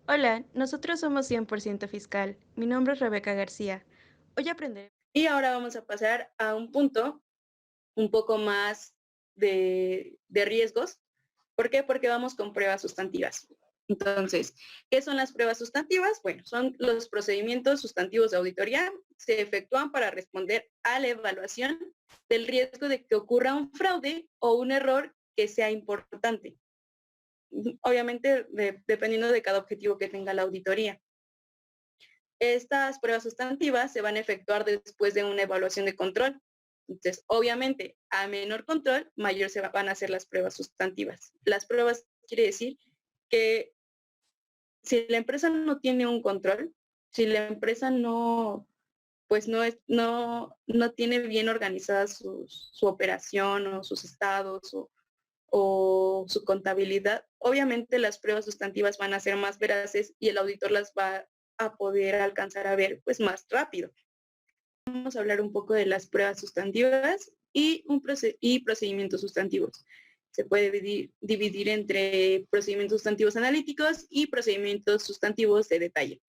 Hola, nosotros somos 100% fiscal. Mi nombre es Rebeca García. Hoy aprenderé. Y ahora vamos a pasar a un punto un poco más de riesgos. ¿Por qué? Porque vamos con pruebas sustantivas. Entonces, ¿qué son las pruebas sustantivas? Bueno, son los procedimientos sustantivos de auditoría. Se efectúan para responder a la evaluación del riesgo de que ocurra un fraude o un error que sea importante. Obviamente, dependiendo de cada objetivo que tenga la auditoría. Estas pruebas sustantivas se van a efectuar después de una evaluación de control. Entonces, obviamente, a menor control, mayor van a ser las pruebas sustantivas. Las pruebas quiere decir que si la empresa no tiene un control, si la empresa no, pues no tiene bien organizada su operación o sus estados o su contabilidad, obviamente las pruebas sustantivas van a ser más veraces y el auditor las va a poder alcanzar a ver pues más rápido. Vamos a hablar un poco de las pruebas sustantivas y procedimientos sustantivos. Se puede dividir entre procedimientos sustantivos analíticos y procedimientos sustantivos de detalle.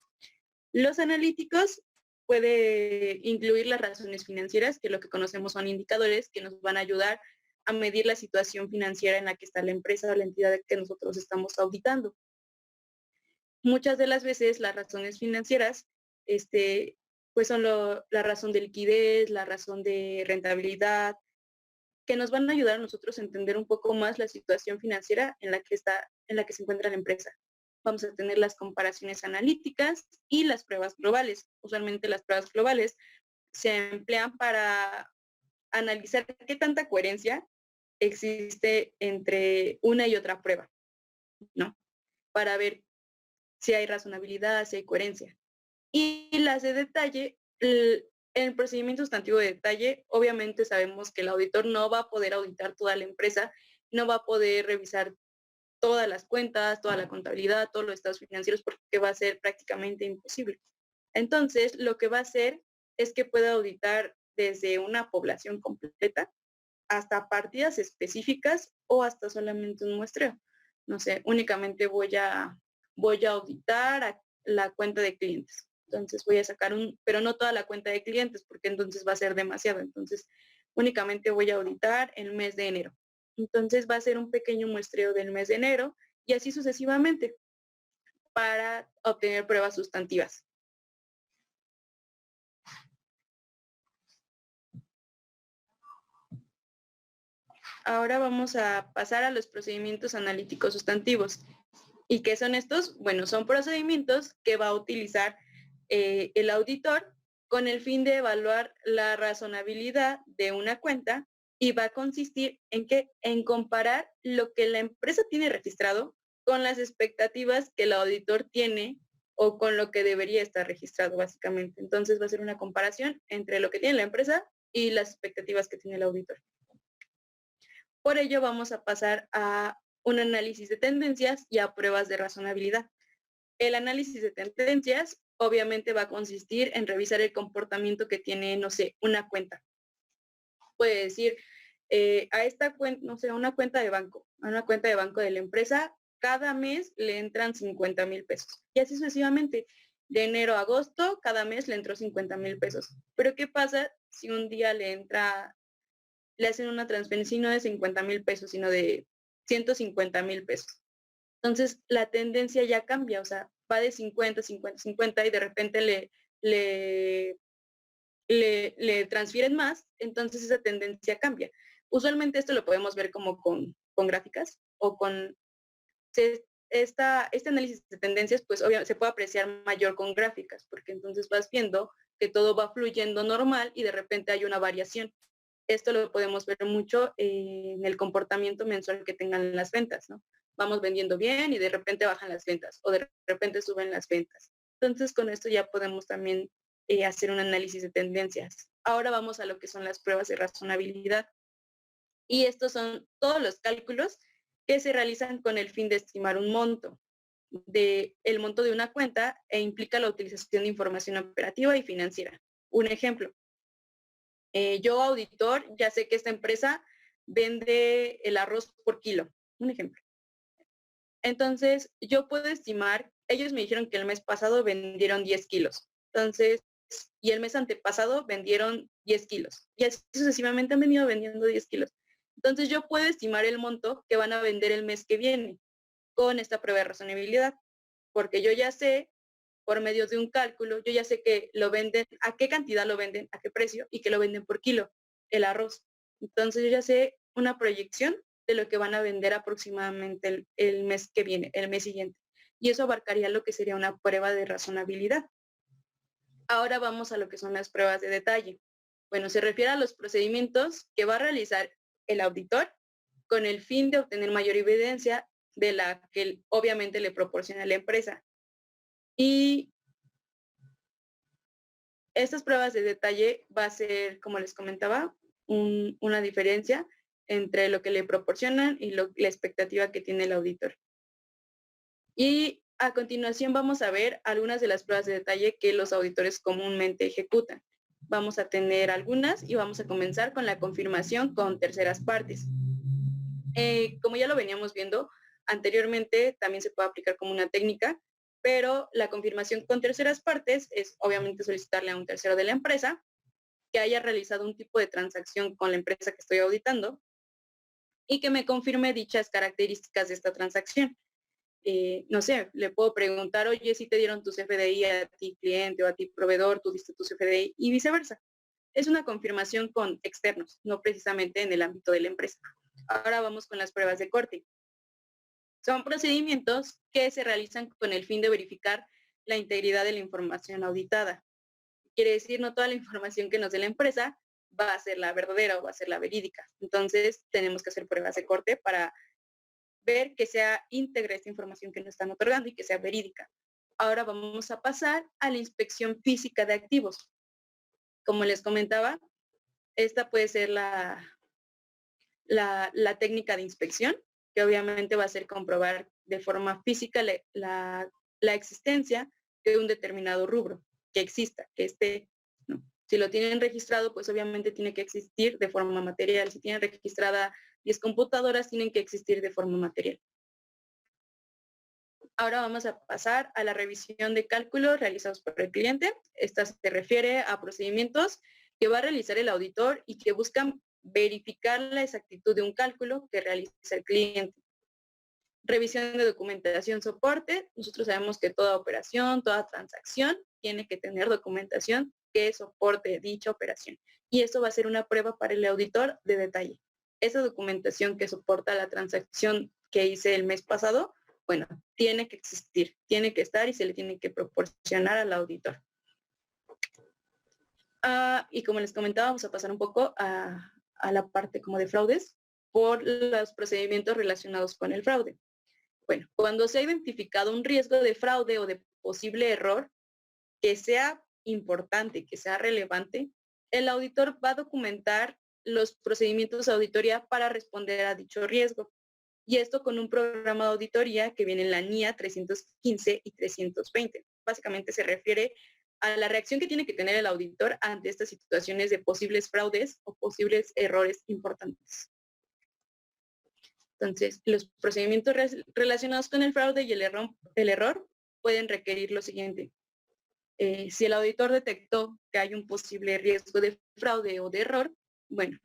Los analíticos puede incluir las razones financieras, que lo que conocemos son indicadores que nos van a ayudar a medir la situación financiera en la que está la empresa o la entidad que nosotros estamos auditando. Muchas de las veces las razones financieras, pues son la razón de liquidez, la razón de rentabilidad, que nos van a ayudar a nosotros a entender un poco más la situación financiera en la que se encuentra la empresa. Vamos a tener las comparaciones analíticas y las pruebas globales. Usualmente las pruebas globales se emplean para analizar qué tanta coherencia existe entre una y otra prueba, ¿no? Para ver si hay razonabilidad, si hay coherencia. Y las de detalle, el procedimiento sustantivo de detalle, obviamente sabemos que el auditor no va a poder auditar toda la empresa, no va a poder revisar todas las cuentas, toda la contabilidad, todos los estados financieros, porque va a ser prácticamente imposible. Entonces, lo que va a hacer es que pueda auditar desde una población completa hasta partidas específicas o hasta solamente un muestreo. No sé, únicamente voy a auditar a la cuenta de clientes. Entonces voy a sacar pero no toda la cuenta de clientes porque entonces va a ser demasiado. Entonces únicamente voy a auditar el mes de enero. Entonces va a ser un pequeño muestreo del mes de enero y así sucesivamente para obtener pruebas sustantivas. Ahora vamos a pasar a los procedimientos analíticos sustantivos. ¿Y qué son estos? Bueno, son procedimientos que va a utilizar el auditor con el fin de evaluar la razonabilidad de una cuenta y va a consistir en que en comparar lo que la empresa tiene registrado con las expectativas que el auditor tiene o con lo que debería estar registrado básicamente. Entonces va a ser una comparación entre lo que tiene la empresa y las expectativas que tiene el auditor. Por ello vamos a pasar a un análisis de tendencias y a pruebas de razonabilidad. El análisis de tendencias obviamente va a consistir en revisar el comportamiento que tiene, no sé, una cuenta. Puede decir, a esta cuenta, no sé, a una cuenta de banco de la empresa, cada mes le entran 50,000 pesos. Y así sucesivamente. De enero a agosto, cada mes le entró 50,000 pesos. Pero ¿qué pasa si un día le hacen una transferencia no de 50,000 pesos, sino de 150,000 pesos? Entonces la tendencia ya cambia, o sea, va de 50, 50, 50 y de repente le, le transfieren más, entonces esa tendencia cambia. Usualmente esto lo podemos ver como con gráficas o con este análisis de tendencias, pues obviamente se puede apreciar mayor con gráficas, porque entonces vas viendo que todo va fluyendo normal y de repente hay una variación. Esto lo podemos ver mucho en el comportamiento mensual que tengan las ventas, ¿no? Vamos vendiendo bien y de repente bajan las ventas o de repente suben las ventas. Entonces, con esto ya podemos también hacer un análisis de tendencias. Ahora vamos a lo que son las pruebas de razonabilidad. Y estos son todos los cálculos que se realizan con el fin de estimar un monto el monto de una cuenta e implica la utilización de información operativa y financiera. Un ejemplo, yo auditor ya sé que esta empresa vende el arroz por kilo, un ejemplo. Entonces, yo puedo estimar, ellos me dijeron que el mes pasado vendieron 10 kilos. Entonces, y el mes antepasado vendieron 10 kilos. Y así sucesivamente han venido vendiendo 10 kilos. Entonces, yo puedo estimar el monto que van a vender el mes que viene con esta prueba de razonabilidad, porque yo ya sé, por medio de un cálculo, yo ya sé que lo venden, a qué cantidad lo venden, a qué precio, y que lo venden por kilo, el arroz. Entonces, yo ya sé una proyección de lo que van a vender aproximadamente el mes que viene, el mes siguiente. Y eso abarcaría lo que sería una prueba de razonabilidad. Ahora vamos a lo que son las pruebas de detalle. Bueno, se refiere a los procedimientos que va a realizar el auditor con el fin de obtener mayor evidencia de la que obviamente le proporciona la empresa. Y estas pruebas de detalle va a ser, como les comentaba, una diferencia entre lo que le proporcionan y la expectativa que tiene el auditor. Y a continuación vamos a ver algunas de las pruebas de detalle que los auditores comúnmente ejecutan. Vamos a tener algunas y vamos a comenzar con la confirmación con terceras partes. Como ya lo veníamos viendo anteriormente, también se puede aplicar como una técnica, pero la confirmación con terceras partes es obviamente solicitarle a un tercero de la empresa que haya realizado un tipo de transacción con la empresa que estoy auditando y que me confirme dichas características de esta transacción. No sé, le puedo preguntar, oye, si te dieron tu CFDI a ti cliente o a ti proveedor, tú diste tu CFDI y viceversa. Es una confirmación con externos, no precisamente en el ámbito de la empresa. Ahora vamos con las pruebas de corte. Son procedimientos que se realizan con el fin de verificar la integridad de la información auditada. Quiere decir, no toda la información que nos dé la empresa va a ser la verdadera o va a ser la verídica. Entonces, tenemos que hacer pruebas de corte para ver que sea íntegra esta información que nos están otorgando y que sea verídica. Ahora vamos a pasar a la inspección física de activos. Como les comentaba, esta puede ser la técnica de inspección, que obviamente va a ser comprobar de forma física la existencia de un determinado rubro, que exista, que esté, ¿no? Si lo tienen registrado, pues obviamente tiene que existir de forma material. Si tienen registrada 10 computadoras, tienen que existir de forma material. Ahora vamos a pasar a la revisión de cálculos realizados por el cliente. Esta se refiere a procedimientos que va a realizar el auditor y que buscan verificar la exactitud de un cálculo que realiza el cliente. Revisión de documentación soporte. Nosotros sabemos que toda operación, toda transacción tiene que tener documentación que soporte dicha operación. Y esto va a ser una prueba para el auditor de detalle. Esa documentación que soporta la transacción que hice el mes pasado, bueno, tiene que existir, tiene que estar y se le tiene que proporcionar al auditor. Y como les comentaba, vamos a pasar un poco a la parte como de fraudes por los procedimientos relacionados con el fraude. Bueno, cuando se ha identificado un riesgo de fraude o de posible error que sea importante, que sea relevante, el auditor va a documentar los procedimientos de auditoría para responder a dicho riesgo. Y esto con un programa de auditoría que viene en la NIA 315 y 320. Básicamente se refiere a la reacción que tiene que tener el auditor ante estas situaciones de posibles fraudes o posibles errores importantes. Entonces, los procedimientos relacionados con el fraude y el error pueden requerir lo siguiente. Si el auditor detectó que hay un posible riesgo de fraude o de error, bueno,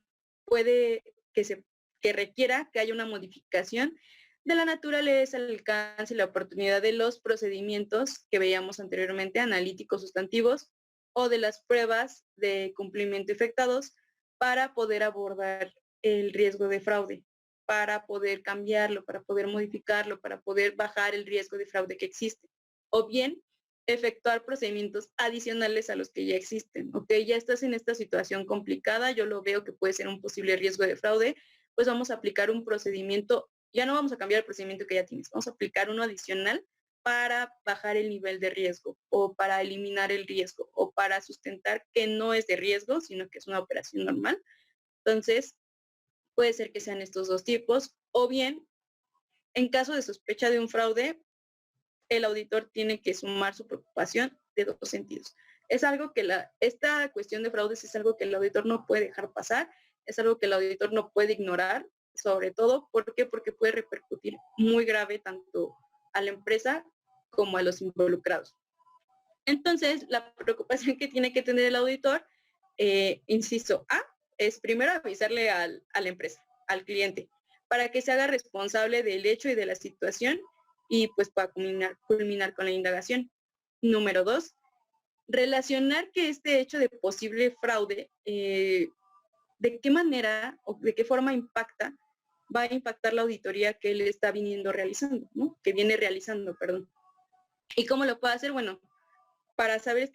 puede que requiera que haya una modificación de la naturaleza, el alcance y la oportunidad de los procedimientos que veíamos anteriormente, analíticos sustantivos, o de las pruebas de cumplimiento efectuados para poder abordar el riesgo de fraude, para poder cambiarlo, para poder modificarlo, para poder bajar el riesgo de fraude que existe. O bien, efectuar procedimientos adicionales a los que ya existen. Ok, ya estás en esta situación complicada, yo lo veo que puede ser un posible riesgo de fraude, pues vamos a aplicar un procedimiento, ya no vamos a cambiar el procedimiento que ya tienes, vamos a aplicar uno adicional para bajar el nivel de riesgo o para eliminar el riesgo o para sustentar que no es de riesgo, sino que es una operación normal. Entonces, puede ser que sean estos dos tipos o bien, en caso de sospecha de un fraude, el auditor tiene que sumar su preocupación de dos sentidos. Es algo que esta cuestión de fraudes es algo que el auditor no puede dejar pasar, es algo que el auditor no puede ignorar, sobre todo. ¿Por qué? Porque puede repercutir muy grave tanto a la empresa como a los involucrados. Entonces, la preocupación que tiene que tener el auditor, inciso A, es primero avisarle a la empresa, al cliente, para que se haga responsable del hecho y de la situación y pues para culminar con la indagación. Número 2, relacionar que este hecho de posible fraude, de qué manera o de qué forma va a impactar la auditoría que él está viniendo realizando, ¿no? Que viene realizando, perdón. ¿Y cómo lo puede hacer? Bueno, para saber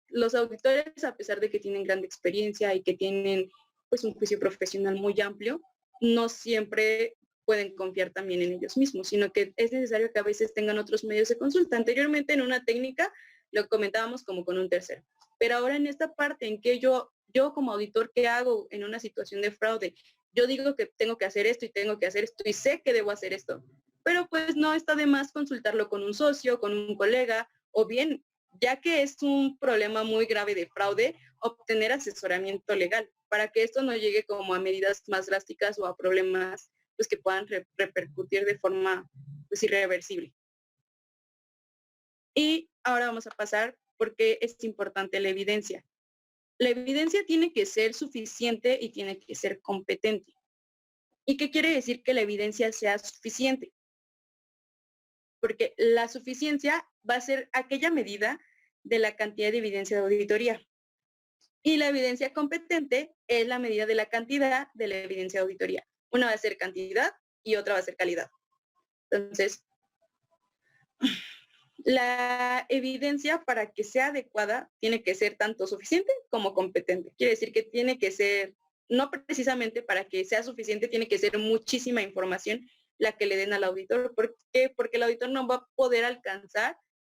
los auditores, a pesar de que tienen gran experiencia y que tienen pues un juicio profesional muy amplio, no siempre pueden confiar también en ellos mismos, sino que es necesario que a veces tengan otros medios de consulta. Anteriormente en una técnica lo comentábamos como con un tercero, pero ahora en esta parte en que yo como auditor, ¿qué hago en una situación de fraude? Yo digo que tengo que hacer esto y tengo que hacer esto y sé que debo hacer esto, pero pues no está de más consultarlo con un socio, con un colega, o bien, ya que es un problema muy grave de fraude, obtener asesoramiento legal para que esto no llegue como a medidas más drásticas o a problemas pues, que puedan repercutir de forma pues, irreversible. Y ahora vamos a pasar porque es importante la evidencia. La evidencia tiene que ser suficiente y tiene que ser competente. ¿Y qué quiere decir que la evidencia sea suficiente? Porque la suficiencia va a ser aquella medida de la cantidad de evidencia de auditoría. Y la evidencia competente es la medida de la cantidad de la evidencia de auditoría. Una va a ser cantidad y otra va a ser calidad. Entonces, la evidencia para que sea adecuada tiene que ser tanto suficiente como competente. Quiere decir que tiene que ser, no precisamente para que sea suficiente, tiene que ser muchísima información la que le den al auditor. ¿Por qué? Porque el auditor no va a poder alcanzar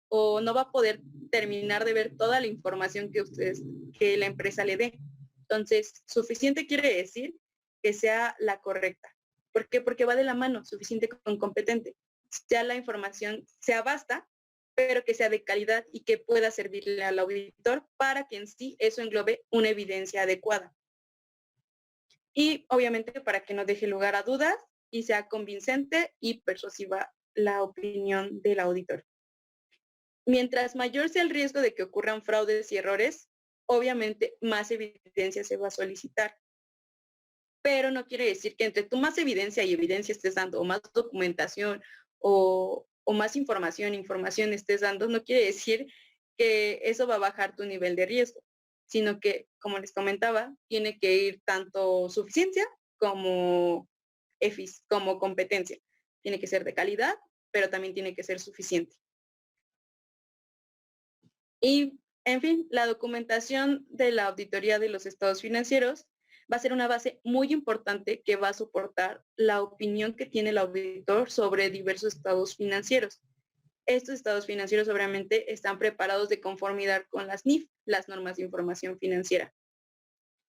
o no va a poder terminar de ver toda la información que la empresa le dé. Entonces, suficiente quiere decir que sea la correcta. ¿Por qué? Porque va de la mano, suficiente con competente. Ya la información sea vasta, pero que sea de calidad y que pueda servirle al auditor para que en sí eso englobe una evidencia adecuada. Y obviamente para que no deje lugar a dudas y sea convincente y persuasiva la opinión del auditor. Mientras mayor sea el riesgo de que ocurran fraudes y errores, obviamente más evidencia se va a solicitar. Pero no quiere decir que entre tú más evidencia y evidencia estés dando, o más documentación, o más información estés dando, no quiere decir que eso va a bajar tu nivel de riesgo, sino que, como les comentaba, tiene que ir tanto suficiencia como como competencia. Tiene que ser de calidad, pero también tiene que ser suficiente. Y, en fin, la documentación de la auditoría de los estados financieros va a ser una base muy importante que va a soportar la opinión que tiene el auditor sobre diversos estados financieros. Estos estados financieros obviamente están preparados de conformidad con las NIF, las normas de información financiera.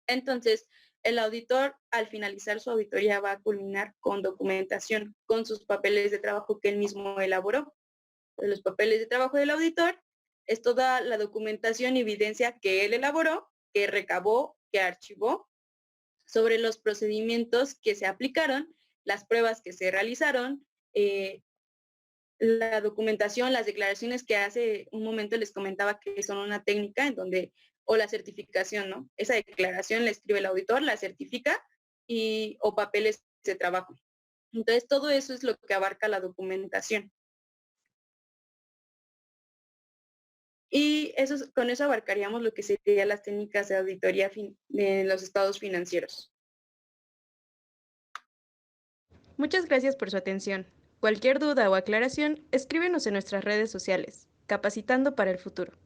Entonces, el auditor al finalizar su auditoría va a culminar con documentación, con sus papeles de trabajo que él mismo elaboró. Los papeles de trabajo del auditor es toda la documentación y evidencia que él elaboró, que recabó, que archivó sobre los procedimientos que se aplicaron, las pruebas que se realizaron, la documentación, las declaraciones que hace un momento les comentaba que son una técnica en donde, o la certificación, ¿no? Esa declaración la escribe el auditor, la certifica o papeles de trabajo. Entonces, todo eso es lo que abarca la documentación. Y con eso abarcaríamos lo que serían las técnicas de auditoría de los estados financieros. Muchas gracias por su atención. Cualquier duda o aclaración, escríbenos en nuestras redes sociales. Capacitando para el futuro.